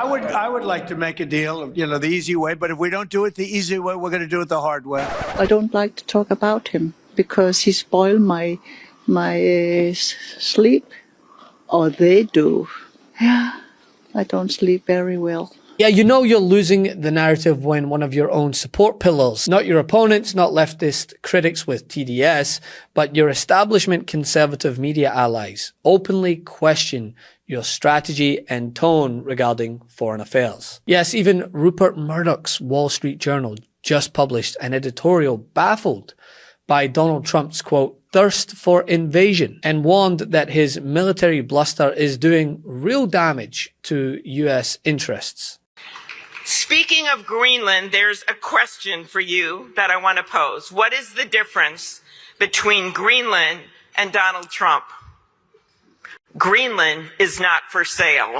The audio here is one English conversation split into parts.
I would like to make a deal, the easy way, but if we don't do it the easy way, we're going to do it the hard way. I don't like to talk about him because he spoiled my sleep, or they do. Yeah, I don't sleep very well. Yeah, you're losing the narrative when one of your own support pillars, not your opponents, not leftist critics with TDS, but your establishment conservative media allies, openly question your strategy and tone regarding foreign affairs. Yes, even Rupert Murdoch's Wall Street Journal just published an editorial baffled by Donald Trump's, quote, thirst for invasion, and warned that his military bluster is doing real damage to U.S. interests. Speaking of Greenland, there's a question for you that I want to pose. What is the difference between Greenland and Donald Trump? Greenland is not for sale.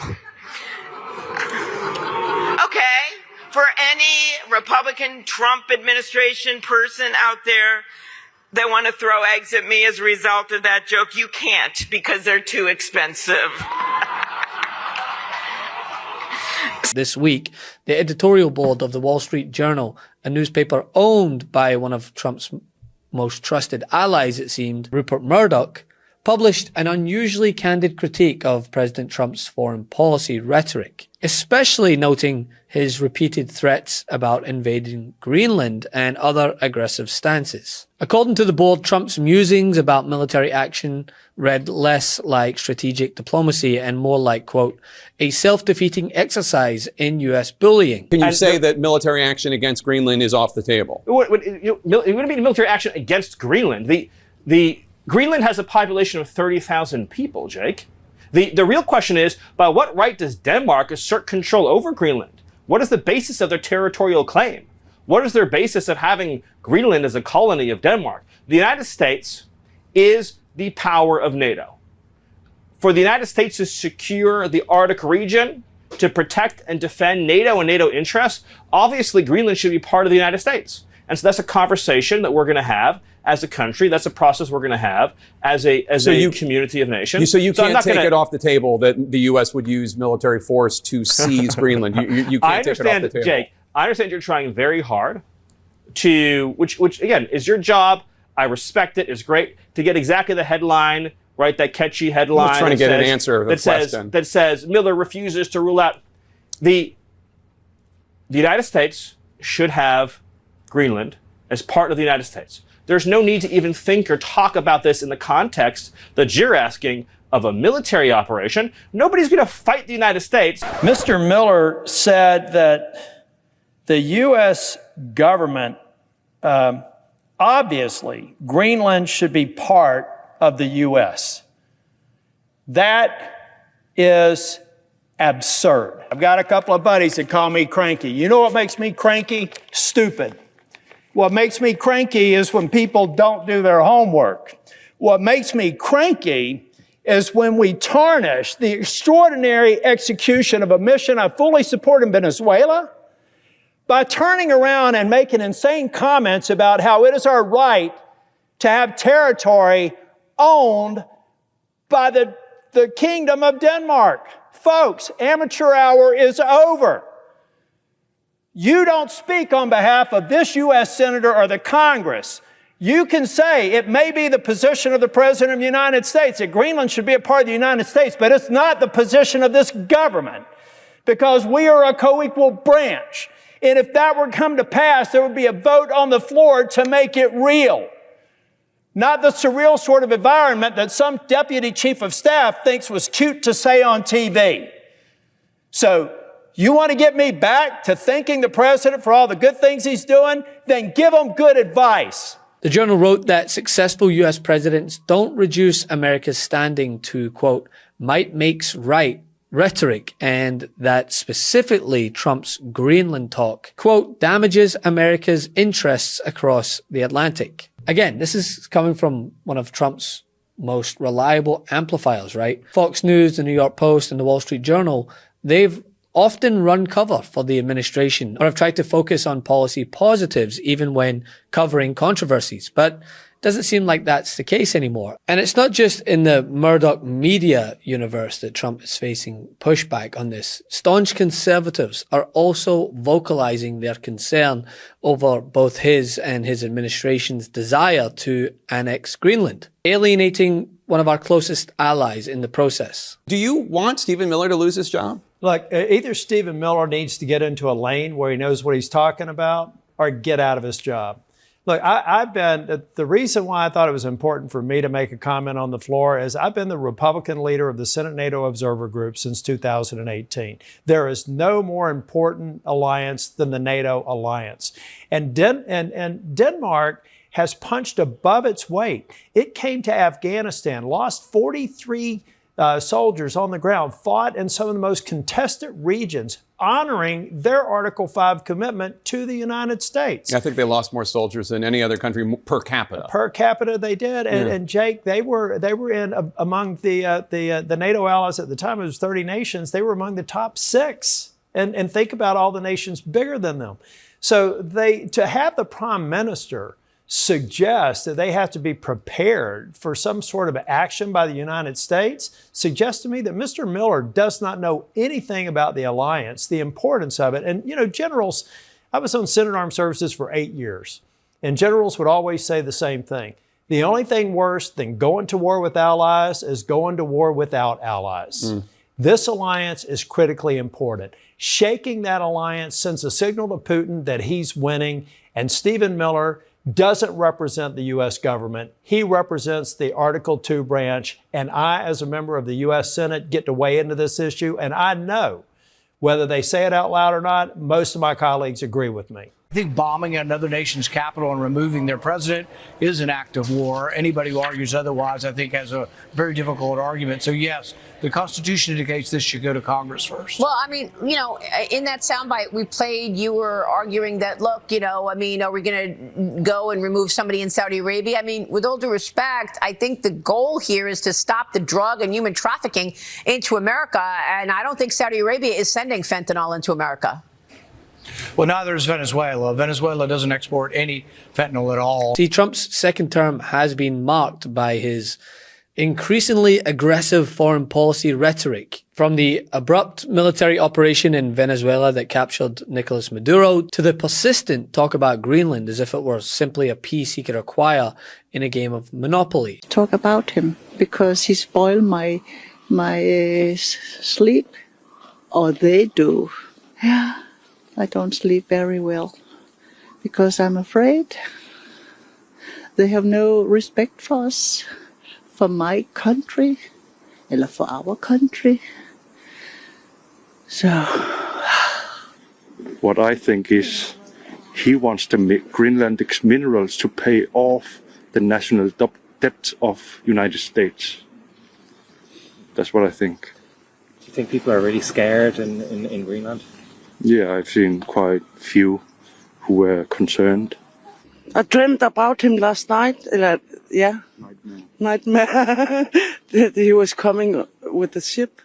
Okay, for any Republican Trump administration person out there that want to throw eggs at me as a result of that joke, you can't because they're too expensive. This week, the editorial board of the Wall Street Journal, a newspaper owned by one of Trump's most trusted allies, it seemed, Rupert Murdoch, published an unusually candid critique of President Trump's foreign policy rhetoric, especially noting his repeated threats about invading Greenland and other aggressive stances. According to the board, Trump's musings about military action read less like strategic diplomacy and more like, quote, a self-defeating exercise in U.S. bullying. Can you say that military action against Greenland is off the table? It wouldn't be military action against Greenland. The Greenland has a population of 30,000 people, Jake. The real question is, by what right does Denmark assert control over Greenland? What is the basis of their territorial claim? What is their basis of having Greenland as a colony of Denmark? The United States is the power of NATO. For the United States to secure the Arctic region, to protect and defend NATO and NATO interests, obviously Greenland should be part of the United States. And so that's a conversation that we're going to have as a country. That's a process we're going to have as a community of nations. So you can't take it off the table that the U.S. would use military force to seize Greenland. You can't take it off the table. Jake, I understand you're trying very hard to, which again, is your job. I respect it. It's great to get exactly the headline, right? That catchy headline. I'm trying to get an answer to the question. That says Miller refuses to rule out. The United States should have Greenland as part of the United States. There's no need to even think or talk about this in the context that you're asking of a military operation. Nobody's going to fight the United States. Mr. Miller said that the U.S. government, obviously, Greenland should be part of the U.S. That is absurd. I've got a couple of buddies that call me cranky. You know what makes me cranky? Stupid. What makes me cranky is when people don't do their homework. What makes me cranky is when we tarnish the extraordinary execution of a mission I fully support in Venezuela by turning around and making insane comments about how it is our right to have territory owned by the Kingdom of Denmark. Folks, amateur hour is over. You don't speak on behalf of this U.S. Senator or the Congress. You can say it may be the position of the President of the United States that Greenland should be a part of the United States, but it's not the position of this government because we are a co-equal branch. And if that were to come to pass, there would be a vote on the floor to make it real. Not the surreal sort of environment that some deputy chief of staff thinks was cute to say on TV. So, you want to get me back to thanking the president for all the good things he's doing? Then give him good advice. The journal wrote that successful U.S. presidents don't reduce America's standing to, quote, might makes right rhetoric, and that specifically Trump's Greenland talk, quote, damages America's interests across the Atlantic. Again, this is coming from one of Trump's most reliable amplifiers, right? Fox News, the New York Post, and the Wall Street Journal, they've often run cover for the administration or have tried to focus on policy positives even when covering controversies. But doesn't seem like that's the case anymore. And it's not just in the Murdoch media universe that Trump is facing pushback on this. Staunch conservatives are also vocalizing their concern over both his and his administration's desire to annex Greenland, alienating one of our closest allies in the process. Do you want Stephen Miller to lose his job? Look, either Stephen Miller needs to get into a lane where he knows what he's talking about or get out of his job. Look, the reason why I thought it was important for me to make a comment on the floor is I've been the Republican leader of the Senate NATO Observer Group since 2018. There is no more important alliance than the NATO alliance. And Denmark has punched above its weight. It came to Afghanistan, lost 43 soldiers on the ground, fought in some of the most contested regions, honoring their Article 5 commitment to the United States. I think they lost more soldiers than any other country per capita. Per capita, they did. And Jake, they were in among the NATO allies at the time. It was 30 nations. They were among the top 6. And think about all the nations bigger than them. So to have the Prime Minister suggest that they have to be prepared for some sort of action by the United States suggests to me that Mr. Miller does not know anything about the alliance, the importance of it. And, you know, generals, I was on Senate Armed Services for 8 years, and generals would always say the same thing. The only thing worse than going to war with allies is going to war without allies. This alliance is critically important. Shaking that alliance sends a signal to Putin that he's winning, and Stephen Miller doesn't represent the U.S. government. He represents the Article 2 branch, and I, as a member of the U.S. Senate, get to weigh into this issue, and I know, whether they say it out loud or not, most of my colleagues agree with me. I think bombing another nation's capital and removing their president is an act of war. Anybody who argues otherwise, I think, has a very difficult argument. So, yes, the Constitution indicates this should go to Congress first. Well, I mean, you know, in that soundbite we played, you were arguing that, look, you know, I mean, are we going to go and remove somebody in Saudi Arabia? I mean, with all due respect, I think the goal here is to stop the drug and human trafficking into America. And I don't think Saudi Arabia is sending fentanyl into America. Well, neither is Venezuela. Venezuela doesn't export any fentanyl at all. See, Trump's second term has been marked by his increasingly aggressive foreign policy rhetoric, from the abrupt military operation in Venezuela that captured Nicolas Maduro to the persistent talk about Greenland as if it were simply a piece he could acquire in a game of Monopoly. Talk about him because he spoiled my sleep, or they do. Yeah. I don't sleep very well because I'm afraid they have no respect for us, for my country, or for our country. So, what I think is he wants the Greenlandic minerals to pay off the national debt of United States. That's what I think. Do you think people are really scared in Greenland? Yeah, I've seen quite few who were concerned. I dreamt about him last night. Yeah, nightmare. That he was coming with the ship.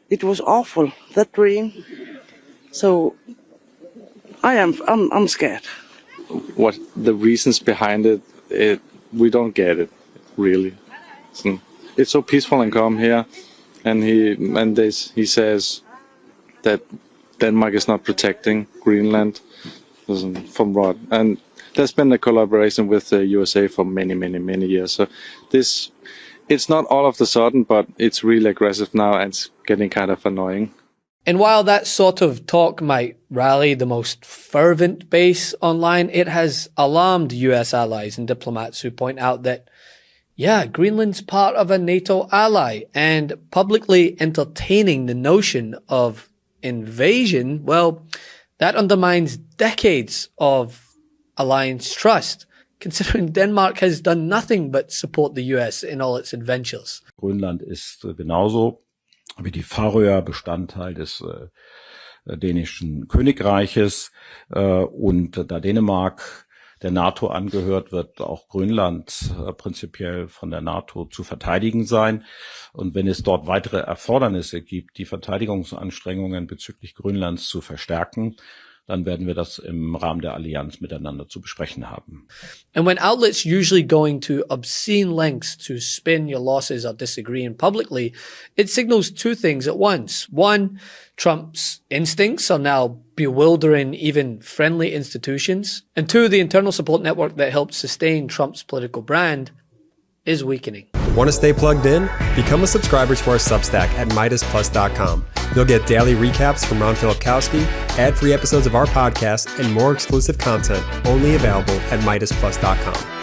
It was awful, that dream. So I'm scared. What the reasons behind it, we don't get it really. It's so peaceful and calm here, and he says that Denmark is not protecting Greenland from what, and there's been a collaboration with the USA for many years. So it's not all of the sudden, but it's really aggressive now, and it's getting kind of annoying. And while that sort of talk might rally the most fervent base online, it has alarmed US allies and diplomats who point out that, yeah, Greenland's part of a NATO ally, and publicly entertaining the notion of invasion, well, that undermines decades of alliance trust, considering Denmark has done nothing but support the US in all its adventures. Grönland ist genauso wie die Färöer Bestandteil des dänischen Königreiches, und da Dänemark der NATO angehört, wird auch Grönland prinzipiell von der NATO zu verteidigen sein. Und wenn es dort weitere Erfordernisse gibt, die Verteidigungsanstrengungen bezüglich Grönlands zu verstärken, dann werden wir das im Rahmen der Allianz miteinander zu besprechen haben. And when outlets usually going to obscene lengths to spin your losses or disagreeing publicly, it signals two things at once. One, Trump's instincts are now bewildering even friendly institutions. And two, the internal support network that helped sustain Trump's political brand is weakening. Want to stay plugged in? Become a subscriber to our Substack at MeidasPlus.com. You'll get daily recaps from Ron Filipkowski, ad-free episodes of our podcast, and more exclusive content only available at MeidasPlus.com.